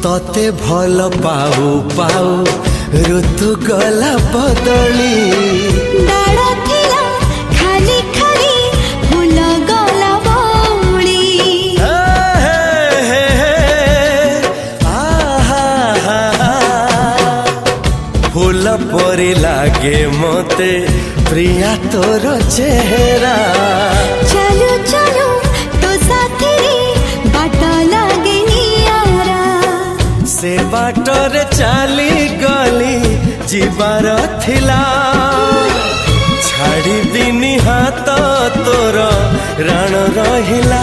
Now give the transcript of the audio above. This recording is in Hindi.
तते भल पाऊ पाऊ ऋतु गला बदली डाळ थिला खाली खाली फूल गला बौली फूल परी लागे मते प्रिया तोर चेहरा चलो चलो तो साथी बाट लागे नियारा से बाटरे चली गली जीवार थिला छाड़ी दिनी हाथ तोर राण रहिला।